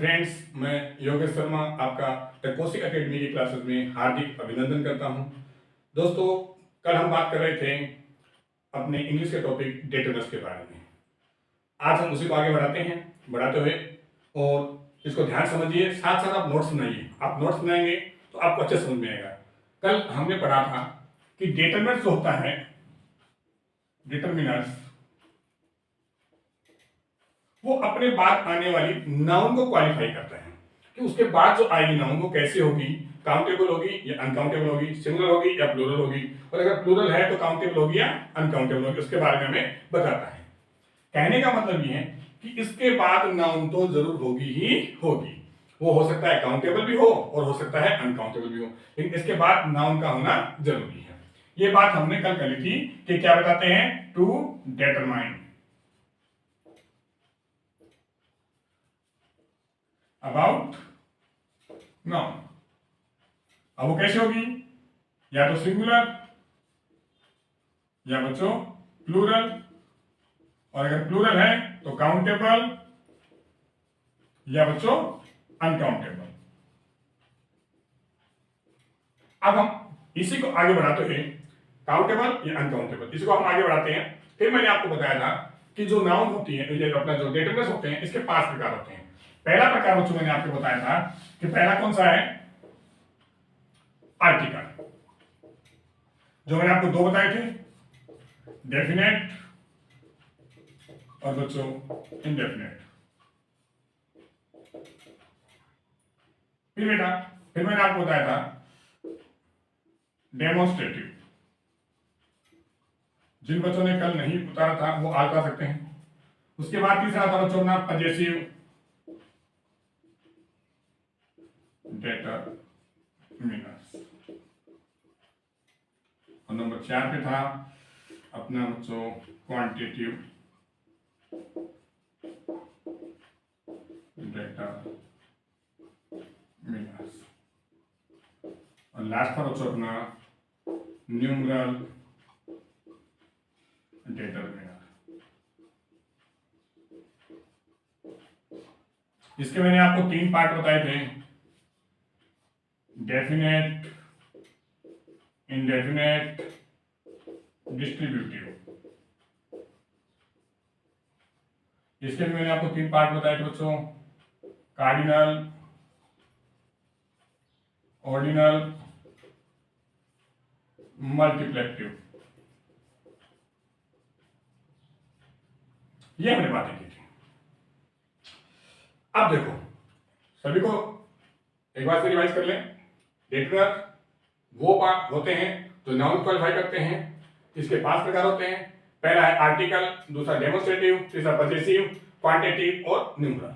Friends, मैं योगेश शर्मा आपका the Kaushik academy की क्लासेस में हार्दिक अभिनंदन करता हूं। दोस्तों, कल हम बात कर रहे थे अपने इंग्लिश के टॉपिक डेटाबेस के बारे में। आज हम उसी को आगे बढ़ाते हुए और इसको ध्यान समझिए, साथ साथ आप नोट्स बनाइए। आप नोट्स बनाएंगे तो आपको अच्छे समझ में आएगा। कल हमने पढ़ा था कि डेटरमिनर्स जो होता है, डिटरमिनर्स वो अपने बाद आने वाली नाउन को क्वालिफाई करता है कि उसके बाद जो आएगी नाउन वो कैसे होगी, काउंटेबल होगी या अनकाउंटेबल होगी, सिंगुलर होगी या प्लूरल होगी, और अगर प्लूरल है तो काउंटेबल होगी या अनकाउंटेबल होगी, उसके बारे में हमें बताता है। कहने का मतलब ये है कि इसके बाद नाउन तो जरूर होगी ही होगी। वो हो सकता है काउंटेबल भी हो और हो सकता है अनकाउंटेबल भी हो, लेकिन इसके बाद नाउन का होना जरूरी है। ये बात हमने कल करी थी कि क्या बताते हैं, टू डिटरमाइन अबाउट नाउन। अब वो कैसे होगी, या तो सिंगुलर या बच्चों प्लूरल, और अगर प्लूरल है तो काउंटेबल या बच्चों अनकाउंटेबल। अब हम इसी को आगे बढ़ाते हुए काउंटेबल या अनकाउंटेबल, इसी को हम आगे बढ़ाते हैं। फिर मैंने आपको बताया था कि जो नाउन होती है, ये अपना जो डेटाबेस होते हैं, इसके 5 प्रकार होते हैं। पहला प्रकार बच्चों मैंने आपको बताया था कि पहला कौन सा है, आर्टिकल। जो मैंने आपको 2 बताए थे, डेफिनेट और बच्चों इनडेफिनेट। फिर मैंने आपको बताया था डेमोन्स्ट्रेटिव। जिन बच्चों ने कल नहीं उतारा था वो आज उतार सकते हैं। उसके बाद तीसरा था बच्चों अपना पजेसिव डेटरमिनर्स, और नंबर 4 पे था अपना बच्चों क्वांटिटेटिव डेटरमिनर्स, और लास्ट था बच्चों अपना न्यूमरल डेटरमिनर। इसके मैंने आपको 3 पार्ट बताए थे, डेफिनेट, इंडेफिनेट, डिस्ट्रीब्यूटिव। इसके भी मैंने आपको 3 पार्ट बताए थे बच्चों, कार्डिनल, ऑर्डिनल, मल्टीप्लेक्टिव। ये हमने बातें की थी। अब देखो, सभी को एक बार से रिवाइज कर लें। डेटरमिनर वो पार्ट होते हैं जो नाउन क्वालिफाई करते हैं। इसके 5 प्रकार होते हैं। पहला है आर्टिकल, दूसरा डेमोन्स्ट्रेटिव, तीसरा पजेसिव, क्वांटिटेटिव और न्यूमरल।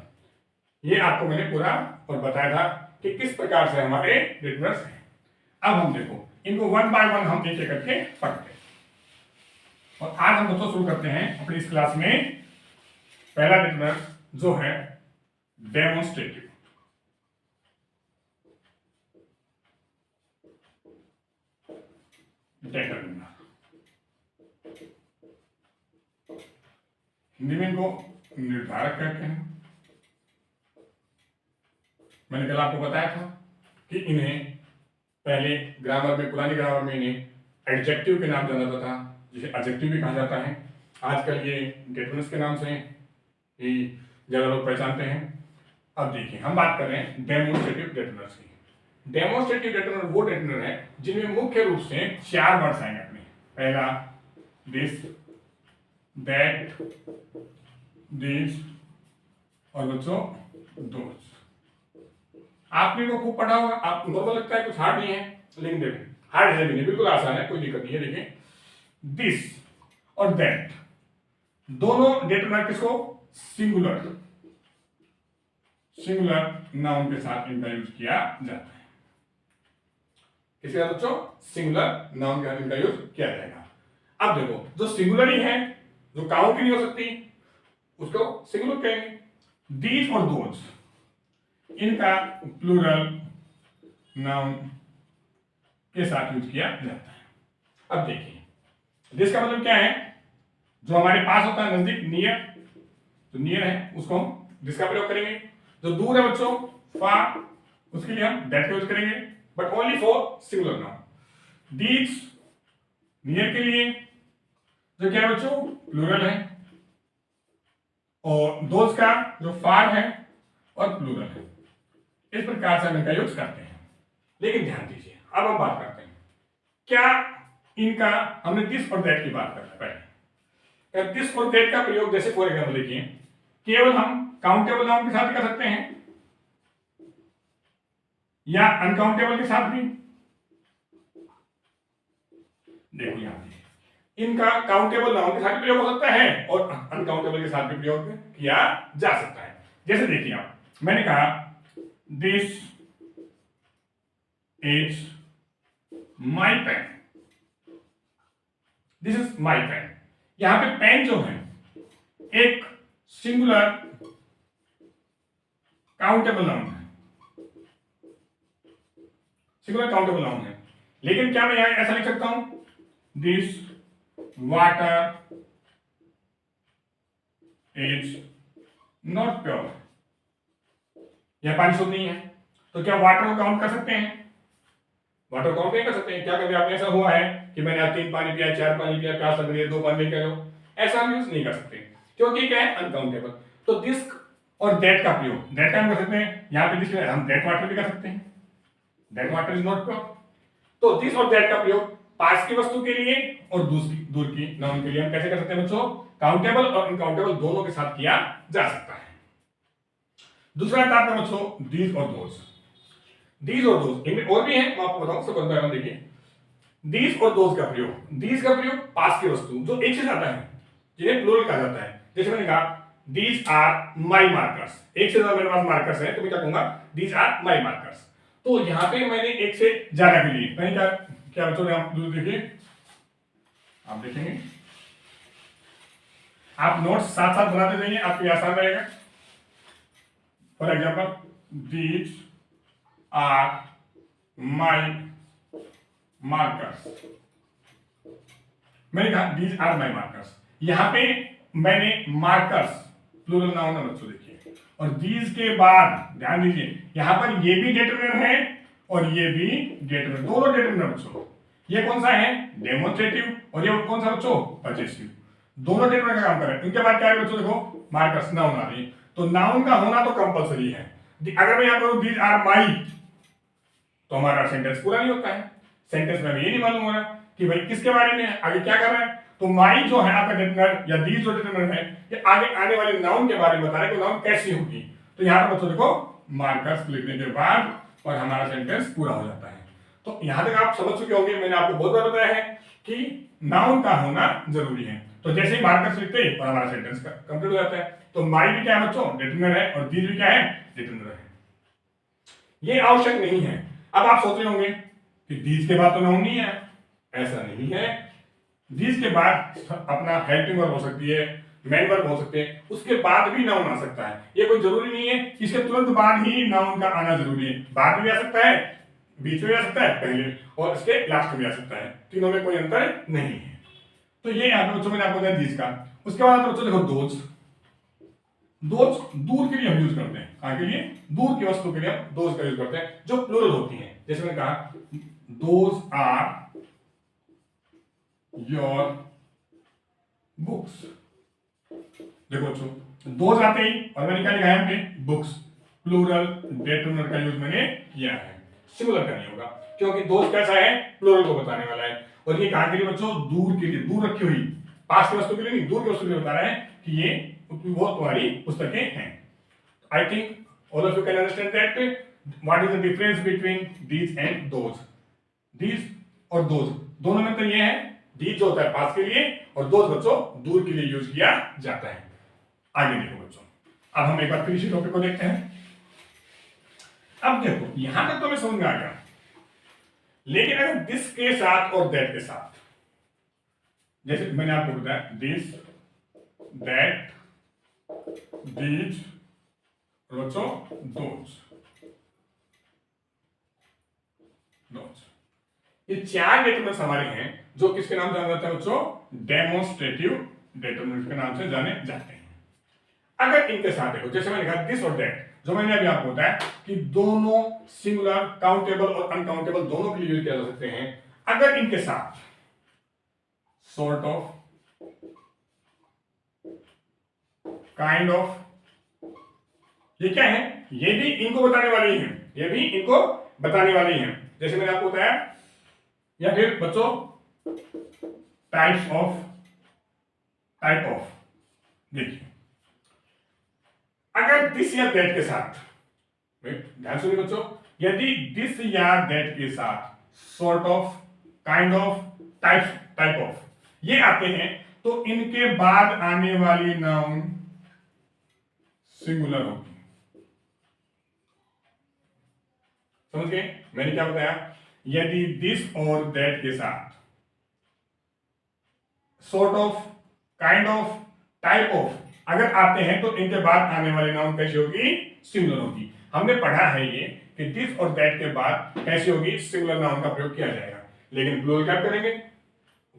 ये आपको मैंने पूरा और बताया था कि किस प्रकार से हमारे डेटरमिनर्स हैं। अब हम देखो इनको 1 बाय 1 हम एक एक करके पढ़ते हैं। और आज हम दोस्तों शुरू करते हैं अपनी इस क्लास में पहला डेटरमिनर जो है डेमोन्स्ट्रेटिव। डेटरमिनर हिंदी में इनको निर्धारक कहते हैं। मैंने कल आपको बताया था कि इन्हें पहले ग्रामर में, पुरानी ग्रामर में इन्हें एडजेक्टिव के नाम जाना जाता था, जिसे एडजेक्टिव भी कहा जाता है। आजकल ये डेटरमिनर्स के नाम से ही ज्यादा लोग पहचानते हैं। अब देखिए, हम बात कर रहे हैं डेमोन्स्ट्रेटिव डेटरमिनर्स की। डेमोन्स्ट्रेटिव डेटरमिनर वो डेटरमिनर है जिनमें मुख्य रूप से 4 वर्ड्स आएंगे अपने। पहला दिस, दैट, दिस और बच्चों दोस। आपने को खूब पढ़ा होगा, आप नॉर्मल लगता है कुछ हार्ड नहीं है, लेकिन देखें हार्ड है भी नहीं, बिल्कुल आसान है, कोई दिक्कत नहीं है। देखें, दिस और दैट दोनों डेटरमिनर किसको, सिंगुलर नाउन के साथ इनका यूज किया जाता है। किसके साथ बच्चों, सिंगुलर नाउन के साथ इनका यूज किया जाएगा। अब देखो, जो सिंगुलर ही है, जो काउंट ही नहीं हो सकती, उसको सिंगुलर कहेंगे। दीज और दोज इनका प्लूरल नाउन के साथ यूज किया जाता है। अब देखिए, दिस का मतलब क्या है, जो हमारे पास होता है नजदीक, नियर, तो नियर है उसको हम दिस का प्रयोग करेंगे। जो दूर है बच्चों फार, उसके लिए हम दैट का यूज करेंगे, but only for singular noun. These near के लिए जो क्या है बच्चों प्लूरल है, और दोज का जो फार है और प्लूरल है। इस प्रकार से हम इनका यूज करते हैं। लेकिन ध्यान दीजिए, अब हम बात करते हैं क्या इनका, हमने दिस और दैट की बात करना है पहले। दिस और दैट का प्रयोग जैसे फॉर एग्जाम्पल देखिए, केवल हम काउंटेबल नाउन के साथ कर सकते हैं या अनकाउंटेबल के साथ भी। देखो यहां पे इनका काउंटेबल नाउन के साथ भी प्रयोग हो सकता है और अनकाउंटेबल के साथ भी प्रयोग किया जा सकता है। जैसे देखिए आप, मैंने कहा this is my pen, this is my pen. यहां पे पेन जो है एक सिंगुलर काउंटेबल नाउन है, सिंगुलर काउंटेबल नाउन है। लेकिन क्या मैं यहां ऐसा लिख सकता हूं this water is not pure, यह पानी शुद्ध नहीं है। तो क्या वाटर को काउंट कर सकते हैं? वाटर काउंट नहीं कर सकते हैं। क्या कभी आपने ऐसा हुआ है कि मैंने आज 3 पानी पिया, 4 पानी पिया, प्यास लग रही है 2 पानी लेके लो, ऐसा हम यूज नहीं कर सकते क्योंकि क्या है अनकाउंटेबल। तो दिस और दैट का प्रयोग, दैट का हम कर सकते हैं, यहां पे दिस हम दैट वाटर भी कर सकते हैं, that water is not pure. तो दिस और दैट का प्रयोग पास की वस्तु के लिए और दूर की नाउन के लिए हम कैसे कर सकते हैं बच्चों? काउंटेबल और अनकाउंटेबल दोनों के साथ किया जा सकता है। दूसरा था आपका बच्चों दीज और दोज। दीज और दोज इनमें और भी है, मैं आपको बताऊं। सबसे पहले देखिए दीज और दोज का प्रयोग, दीज का प्रयोग पास की वस्तु जो एक से ज्यादा है जिन्हें प्लूरल कहा जाता है। जैसे मैंने कहा दीज आर माई मार्कर्स, एक से ज्यादा मेरे पास मार्कर्स है तो मैं क्या कहूंगा दीज आर माई मार्कर्स। तो यहां पे मैंने एक से ज्यादा के लिए मैंने क्या बच्चों ने आप देखिए, आप देखेंगे आप नोट्स साथ साथ बनाते जाइए, आपको आसान रहेगा। For example these are my markers, मैंने कहा दीज आर माई मार्कर्स। यहां पे मैंने मार्कर्स प्लूरल नाउन है बच्चों देखिए, और दीज के बाद ध्यान दीजिए यहां पर ये भी डेटरमिनर है और ये भी डेटरमिनर, दोनों डेटरमिनर बच्चों। ये कौन सा है डेमोन्स्ट्रेटिव और ये कौन सा बच्चों पजेसिव, दोनों डेटरमिनर का काम कर रहे हैं। इनके बाद क्या है बच्चों देखो मार्कर्स नाउन आ रही है, तो नाउन का होना तो कंपलसरी है। अगर मैं यहां करूं दीज आर माई तो हमारा सेंटेंस पूरा नहीं होता है। सेंटेंस में ये नहीं मालूम हो रहा कि भाई किसके बारे में है, आगे क्या कर रहा है। तो माई जो है आपका डेटरमिनर या दीज जो डेटरमिनर है ये आगे आने वाले नाउन के बारे में बता रहा है कि नाउन कैसी होगी। तो यहां पर बच्चों देखो मार्कर्स लिखने के बाद और हमारा सेंटेंस पूरा हो जाता है। तो यहां तक आप समझ चुके होंगे, मैंने आपको बहुत बार बताया है कि नाउन का होना जरूरी है। तो जैसे ही मार्कर्स लिखते हैं और हमारा सेंटेंस कंप्लीट हो जाता है। तो माई भी क्या है बच्चों डेटरमिनर है और दीज भी क्या है डेटरमिनर है। ये आवश्यक नहीं है। अब आप सोच रहे होंगे कि दीज के बाद तो नाउन नहीं है, ऐसा नहीं है। दीज के बाद अपना हेल्पिंग वर्ब हो सकती है, मेन वर्ब हो सकते हैं, उसके बाद भी नाउन आ सकता है। ये कोई जरूरी नहीं है इसके तुरंत बाद ही नाउन का आना जरूरी है, बाद में भी आ सकता है, बीच में भी आ सकता है, पहले और इसके लास्ट में भी आ सकता है, तीनों में कोई अंतर नहीं है। तो ये यहाँ पे बच्चों मैंने आपको बताया दीज का। उसके बाद बच्चों देखो दोज, दोज दूर के लिए हम यूज करते हैं, कहां के लिए दूर की वस्तु के लिए हम दोज का यूज करते हैं जो प्लूरल होती हैं। जैसे मैंने कहा दोज आर योर बुक्स, देखो बच्चों दोज आते ही और मैंने क्या लिखा है हमने बुक्स, प्लूरल डेटरमिनर का यूज मैंने किया है, सिंगुलर का नहीं होगा क्योंकि दोज कैसा है प्लूरल को बताने वाला है। और ये कहां के लिए बच्चों दूर के लिए, दूर रखी हुई पास की वस्तु के लिए नहीं, दूर की वस्तु के लिए बता रहा है कि ये वो तुम्हारी पुस्तकें हैं। I think all of you can understand that what is the difference between these and those. These और दोज दोनों में तो ये है, दीज जो होता है पास के लिए और दोज बच्चों दूर के लिए यूज किया जाता है। आगे देखो बच्चों, अब हम एक बार फिर इसी टॉपिक को देखते हैं। अब देखो यहां तक तो मैं समझ में आ गया, लेकिन अगर दिस के साथ और दैट के साथ, जैसे मैंने आपको बताया दिस दैट दीज बच्चों दोज, ये 4 डेटरमिनर्स हमारे हैं जो किसके नाम जाने जाते हैं बच्चों डेमोन्स्ट्रेटिव डेटरमिनर्स के नाम से जाने जाते हैं। अगर इनके साथ देखो जैसे मैंने कहा दिस और दैट जो मैंने अभी आपको बताया कि दोनों सिंगुलर काउंटेबल और अनकाउंटेबल दोनों के लिए यूज किया जा सकते हैं अगर इनके साथ सॉर्ट ऑफ, काइंड ऑफ, ये क्या है, ये भी इनको बताने वाली है, ये भी इनको बताने वाली है। जैसे मैंने आपको बताया, या फिर बच्चों टाइप्स ऑफ, टाइप ऑफ, देखिए अगर दिस या दैट के साथ, ध्यान सुनिए बच्चों, यदि दिस या दैट के साथ sort of, kind of, type of ये आते हैं तो इनके बाद आने वाली नाउन सिंगुलर होगी। समझ गए मैंने क्या बताया? यदि दिस और दैट के साथ sort of, kind of, type of अगर आते हैं तो इनके बाद आने वाली नाउन कैसी होगी? सिंगुलर होगी। हमने पढ़ा है ये कि दिस और दैट के बाद कैसी होगी? सिंगुलर नाउन का प्रयोग किया जाएगा। लेकिन प्लूरल क्या करेंगे,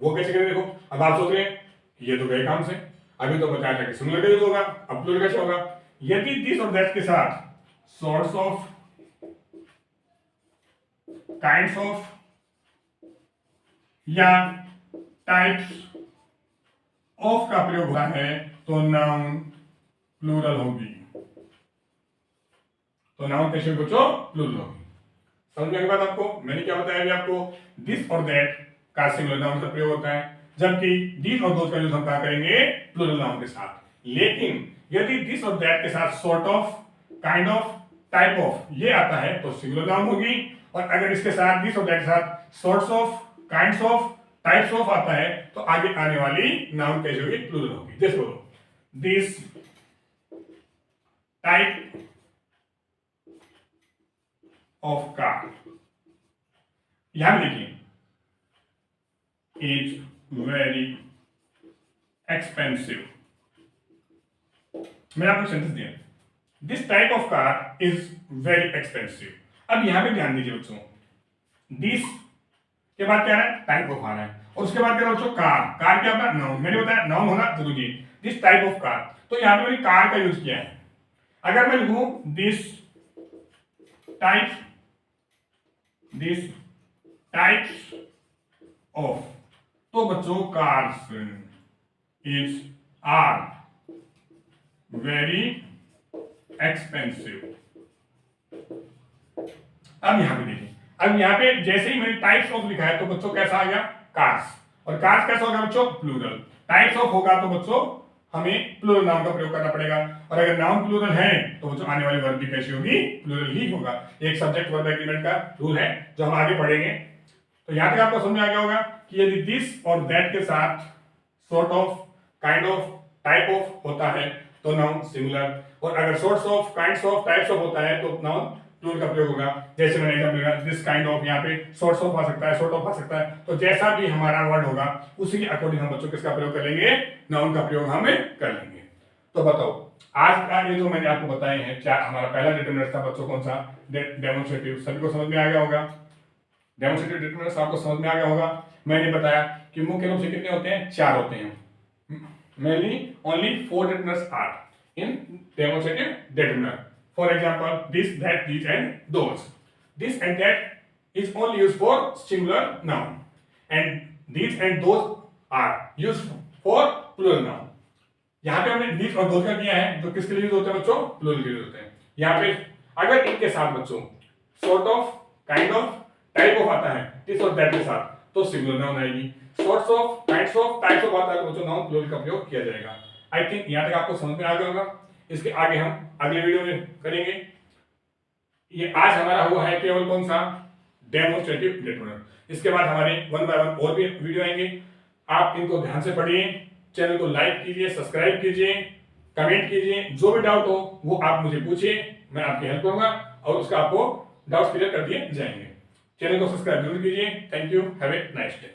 वो कैसे करेंगे? देखो अब आप सोच रहे हैं ये तो गए काम से, अभी तो बताया था कि सिंगुलर कैसे होगा, अब प्लूरल कैसे होगा? यदि दिस और दैट के साथ सॉर्ट्स ऑफ, काइंड्स ऑफ या टाइप्स ऑफ का प्रयोग होता है तो नाउन प्लूरल होगी। तो नाउन कैसे बच्चों? प्लूरल होगी। समझ में आई बात आपको? मैंने क्या बताया अभी आपको? दिस और दैट का सिंगुलर नाउन का प्रयोग होता है, जबकि दीज और दोज का यूज हम क्या करेंगे? प्लूरल नाउन के साथ। लेकिन यदि दिस और दैट के साथ sort of, kind of, type of ये आता है तो सिंगुलर नाउन होगी, और अगर इसके साथ दिस और दैट के साथ sorts of, kinds of, types of आता है तो आगे आने वाली नाउन कैसी होगी? प्लूरल होगी। जैसे बोलो दिस टाइप ऑफ कार, यहां देखिए इज वेरी एक्सपेंसिव। मैंने आपको सेंटेंस दिया this type of car is very expensive. अब यहां पे ध्यान दीजिए बच्चों, दिस के बाद क्या है? टाइप ऑफ आना है, और उसके बाद क्या बच्चों? कार। कार क्या होता है? नाउन। मैंने बताया नाउन होना जरूरी है। दिस टाइप ऑफ कार, तो यहां पे मैंने कार का यूज किया है। अगर मैं लिखूं दिस टाइप्स ऑफ, तो बच्चों cars is are very expensive. अब यहां पे देखिए, अब यहां पे जैसे ही मैंने टाइप्स ऑफ लिखा है तो बच्चों कैसा आ गया? कार्स। और कार्स कैसा होगा बच्चों? प्लूरल। टाइप्स ऑफ होगा तो बच्चों हमें प्लूरल नाउन का प्रयोग करना पड़ेगा, और अगर नाउन प्लूरल है तो बच्चों आने वाली वर्ब भी कैसी होगी? प्लूरल ही होगा। एक सब्जेक्ट वर्ब एग्रीमेंट का रूल है जो हम आगे पढ़ेंगे। तो यहां तक आपको समझ में आ गया होगा कि यदि दिस और दैट के साथ sort of, kind of, type of होता है तो नाउन सिंगुलर, और अगर sorts of, kinds of, types of होता है तो नाउन प्लूरल का प्रयोग होगा। जैसे मैंने एग्जांपल दिया दिस काइंड ऑफ, यहाँ पे सॉर्ट्स ऑफ आ सकता है, सॉर्ट ऑफ आ सकता है, तो जैसा भी हमारा वर्ड होगा उसी के अकॉर्डिंग हम बच्चों किसका प्रयोग कर लेंगे? नाउन का प्रयोग हम कर लेंगे। तो बताओ आज का ये जो मैंने आपको बताए हैं चार, हमारा पहला डिटरमिनर था बच्चों कौन सा? डेमोन्स्ट्रेटिव। सभी को समझ में आ गया होगा? डेमोन्स्ट्रेटिव डिटरमिनर्स आपको समझ में आ गया होगा। मैंने बताया कि मुख्य रूप से कितने होते हैं? 4 होते हैं। Mainly only 4 determiners are in demonstrative determiner. For example, this, that, these, and those. This and that is only used for singular noun, and these and those are used for plural noun. यहाँ पे हमने these और those का किया है, जो किसके लिए यूज होते हैं बच्चों? प्लूरल के लिए होते हैं। यहाँ पे अगर इनके साथ बच्चों sort of, kind of, type of आता है this और that के साथ तो सिंगुलर नाउन आएगी। sorts of, kinds of, types of आता है तो बच्चों नाउन प्लूरल का प्रयोग किया जाएगा। I think यहाँ तक आपको समझ में आ गया होगा। इसके आगे हम अगले वीडियो में करेंगे। ये आज हमारा हुआ है केवल कौन सा? Demonstrative determiner. इसके बाद हमारे 1 by 1 और भी वीडियो आएंगे। आप इनको ध्यान से पढ़िए, चैनल को लाइक कीजिए, सब्सक्राइब कीजिए, कमेंट कीजिए, जो भी डाउट हो वो आप मुझे पूछिए, मैं आपकी हेल्प करूंगा और उसका आपको डाउट्स क्लियर कर दिए जाएंगे। चैनल को सब्सक्राइब जरूर कीजिए। Thank you, have a nice day.